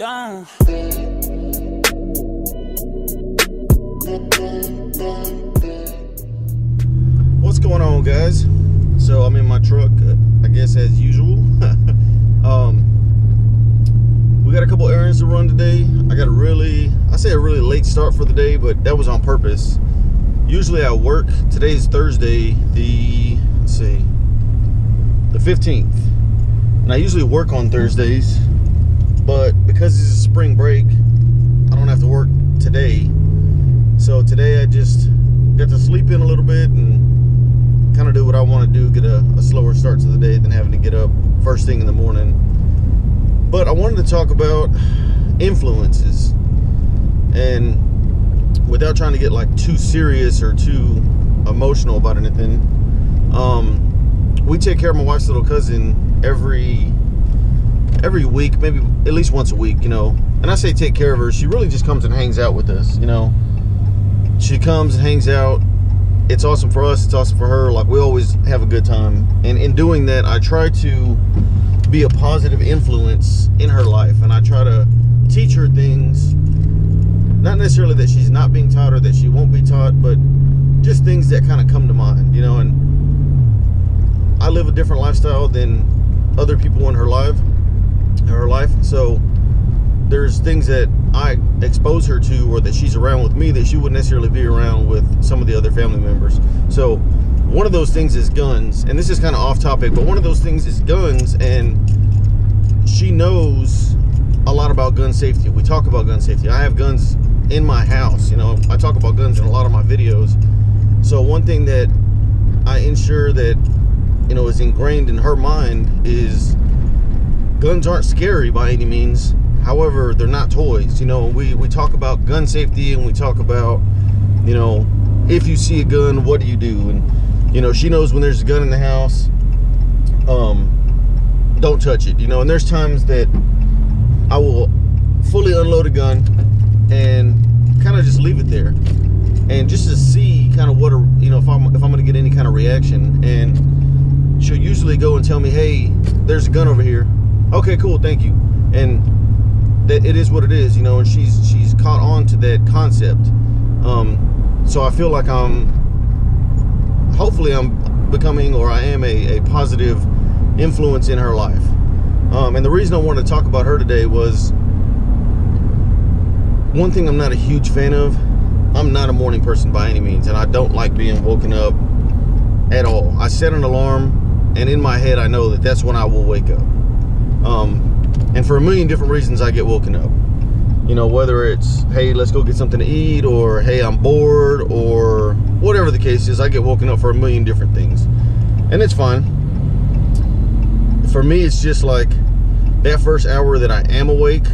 down. What's going on, guys? So I'm in my truck, I guess as usual. We got a couple errands to run today. I got a really late start for the day, but that was on purpose. Usually I work. Today's Thursday, the 15th. And I usually work on Thursdays, but because this is spring break, I don't have to work today. So today I just got to sleep in a little bit and kind of do what I want to do, get a slower start to the day than having to get up first thing in the morning. But I wanted to talk about influences, and without trying to get like too serious or too emotional about anything, we take care of my wife's little cousin every week, maybe at least once a week, you know. And I say take care of her, she really just comes and hangs out with us, you know. She comes and hangs out. It's awesome for us, it's awesome for her. Like, we always have a good time. And in doing that, I try to be a positive influence in her life, and I try to teach her things, not necessarily that she's not being taught or that she won't be taught, but just things that kind of come to mind, you know. And I live a different lifestyle than other people in her life, so there's things that I expose her to or that she's around with me that she wouldn't necessarily be around with some of the other family members. So one of those things is guns, and this is kind of off topic, but one of those things is guns, and she knows a lot about gun safety. We talk about gun safety. I have guns in my house, you know. I talk about guns in a lot of my videos. So one thing that I ensure that, you know, is ingrained in her mind is guns aren't scary by any means. However, they're not toys. You know, we talk about gun safety, and we talk about, you know, if you see a gun, what do you do? And, you know, she knows when there's a gun in the house, don't touch it, you know. And there's times that I will fully unload a gun and kind of just leave it there, and just to see kind of what, you know, if I'm going to get any kind of reaction. And she'll usually go and tell me, hey, there's a gun over here. Okay, cool, thank you. And that it is what it is, you know. And she's caught on to that concept. So I feel like hopefully I'm becoming, or I am a positive influence in her life. And the reason I wanted to talk about her today was one thing I'm not a huge fan of. I'm not a morning person by any means, and I don't like being woken up at all. I set an alarm, and in my head I know that that's when I will wake up. And for a million different reasons I get woken up. You know, whether it's, hey, let's go get something to eat, or hey, I'm bored, or whatever the case is, I get woken up for a million different things. And it's fine. For me, it's just like that first hour that I am awake,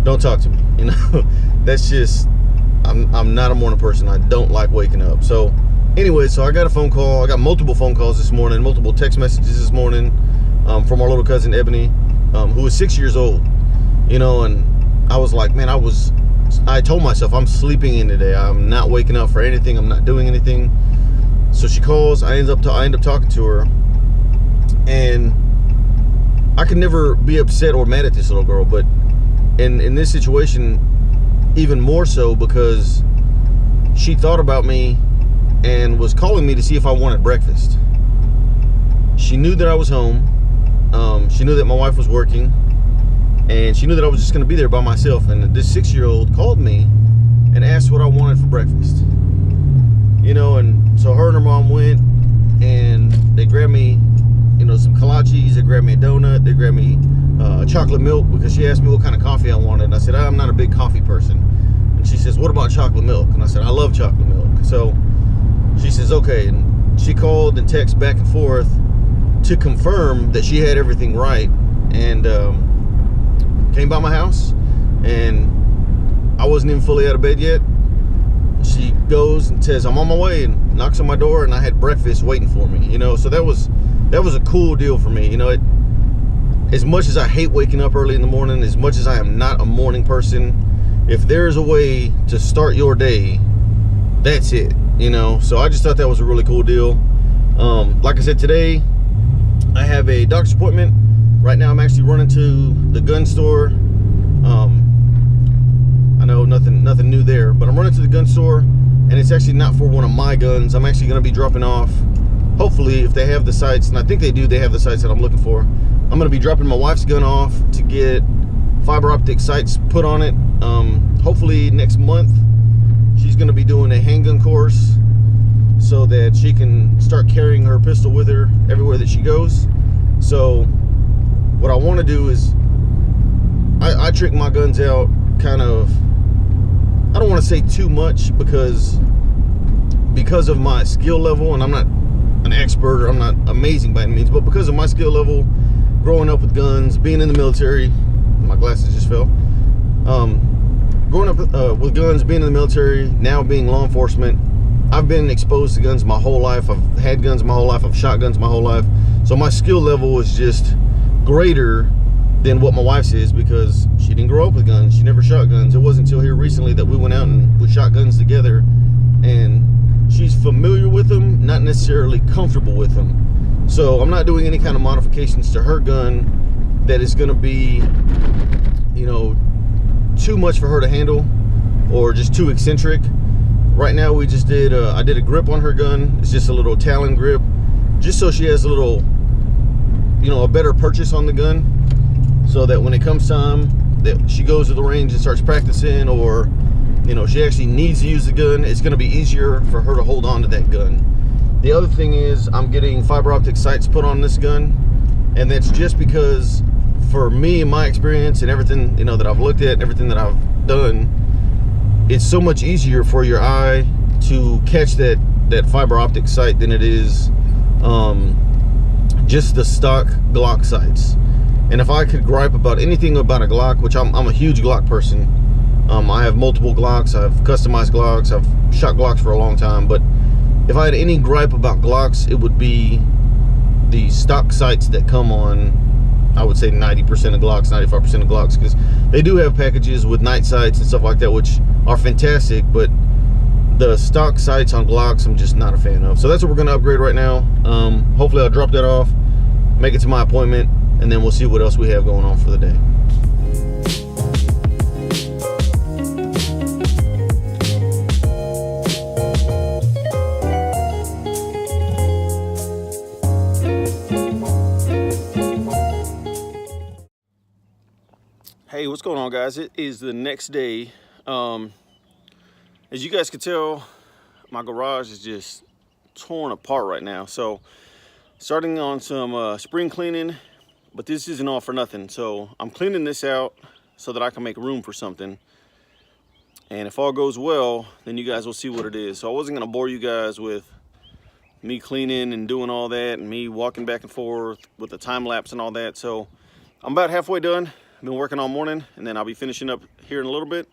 don't talk to me, you know. That's just, I'm not a morning person. I don't like waking up. So anyway, so I got a phone call. I got multiple phone calls this morning, multiple text messages this morning, from our little cousin Ebony, who is 6 years old, you know. And I was like, man, I told myself I'm sleeping in today. I'm not waking up for anything. I'm not doing anything. So she calls. I end up talking to her, and I could never be upset or mad at this little girl, but in this situation, even more so, because she thought about me and was calling me to see if I wanted breakfast. She knew that I was home. She knew that my wife was working, and she knew that I was just going to be there by myself. And this 6-year-old called me and asked what I wanted for breakfast, you know. And so her and her mom went, and they grabbed me, you know, some kolaches. They grabbed me a donut. They grabbed me chocolate milk, because she asked me what kind of coffee I wanted. And I said, I'm not a big coffee person. And she says, what about chocolate milk? And I said, I love chocolate milk. So she says, okay. And she called and texted back and forth to confirm that she had everything right, and came by my house, and I wasn't even fully out of bed yet. She goes and says, I'm on my way, and knocks on my door, and I had breakfast waiting for me, you know. So that was a cool deal for me, you know. As much as I hate waking up early in the morning, as much as I am not a morning person, if there's a way to start your day, that's it, you know. So I just thought that was a really cool deal. Like I said, today I have a doctor's appointment. Right now I'm actually running to the gun store I know nothing new there, but I'm running to the gun store, and it's actually not for one of my guns. I'm actually going to be dropping off, hopefully, if they have the sights, and I think they do, they have the sights that I'm looking for. I'm going to be dropping my wife's gun off to get fiber optic sights put on it. Hopefully next month she's going to be doing a handgun course so that she can start carrying her pistol with her everywhere that she goes. So what I want to do is I trick my guns out kind of, I don't want to say too much because of my skill level, and I'm not an expert or I'm not amazing by any means, but because of my skill level, growing up with guns, being in the military, my glasses just fell. Growing up with guns, being in the military, now being law enforcement, I've been exposed to guns my whole life. I've had guns my whole life. I've shot guns my whole life. So my skill level is just greater than what my wife's is because she didn't grow up with guns. She never shot guns. It wasn't until here recently that we went out and we shot guns together, and she's familiar with them, not necessarily comfortable with them. So I'm not doing any kind of modifications to her gun that is going to be, you know, too much for her to handle or just too eccentric. Right now we just did I did a grip on her gun. It's just a little Talon grip, just so she has a little, you know, a better purchase on the gun, so that when it comes time that she goes to the range and starts practicing, or, you know, she actually needs to use the gun, it's going to be easier for her to hold on to that gun. The other thing is I'm getting fiber optic sights put on this gun, and that's just because for me and my experience and everything, you know, that I've looked at, everything that I've done, it's so much easier for your eye to catch that fiber optic sight than it is just the stock Glock sights. And if I could gripe about anything about a Glock, which I'm a huge Glock person, I have multiple Glocks, I've customized Glocks, I've shot Glocks for a long time, but if I had any gripe about Glocks, it would be the stock sights that come on, I would say 90% of Glocks, 95% of Glocks, because they do have packages with night sights and stuff like that, which are fantastic, but the stock sights on Glocks I'm just not a fan of. So that's what we're going to upgrade right now. Hopefully I'll drop that off, make it to my appointment, and then we'll see what else we have going on for the day. Hey, what's going on, guys? It is the next day. As you guys can tell, my garage is just torn apart right now. So starting on some spring cleaning, but this isn't all for nothing. So I'm cleaning this out so that I can make room for something. And if all goes well, then you guys will see what it is. So I wasn't gonna bore you guys with me cleaning and doing all that and me walking back and forth with the time lapse and all that. So I'm about halfway done. I've been working all morning, and then I'll be finishing up here in a little bit,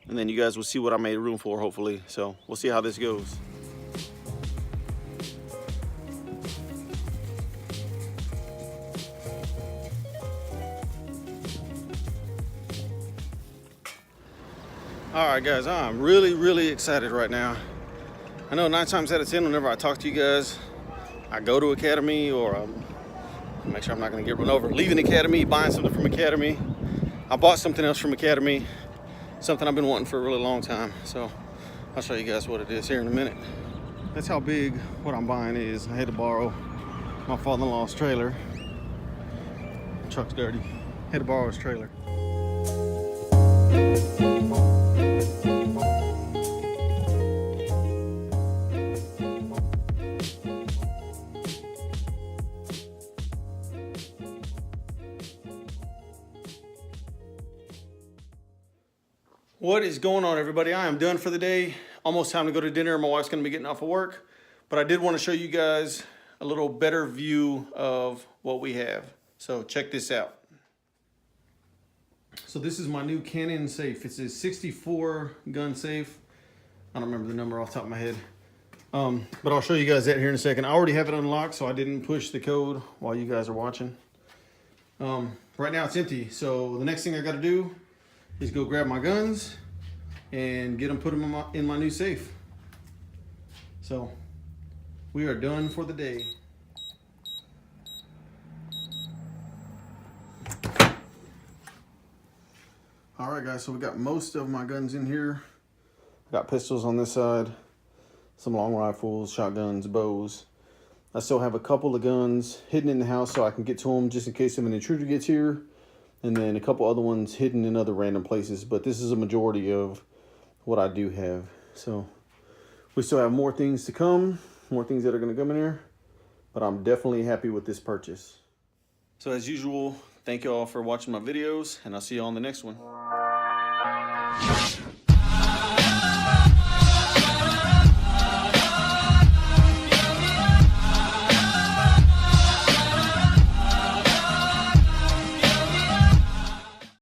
and then you guys will see what I made room for, hopefully. So we'll see how this goes. All right, guys, I'm really excited right now. I know 9 times out of 10, whenever I talk to you guys, I go to Academy, or make sure I'm not gonna get run over, leaving Academy, buying something from Academy. I bought something else from Academy, something I've been wanting for a really long time. So I'll show you guys what it is here in a minute. That's how big what I'm buying is. I had to borrow my father-in-law's trailer. Truck's dirty. Had to borrow his trailer. What is going on, everybody? I am done for the day. Almost time to go to dinner. My wife's gonna be getting off of work, but I did want to show you guys a little better view of what we have. So check this out. So this is my new Canon safe. It's a 64 gun safe. I don't remember the number off the top of my head. But I'll show you guys that here in a second. I already have it unlocked, so I didn't push the code while you guys are watching. Right now it's empty. So the next thing I gotta do is go grab my guns and get them, put them in my new safe. So we are done for the day. All right, guys, so we got most of my guns in here. I got pistols on this side, some long rifles, shotguns, bows. I still have a couple of guns hidden in the house so I can get to them just in case if an intruder gets here. And then a couple other ones hidden in other random places. But this is a majority of what I do have. So we still have more things to come, more things that are going to come in here. But I'm definitely happy with this purchase. So as usual, thank you all for watching my videos, and I'll see you on the next one.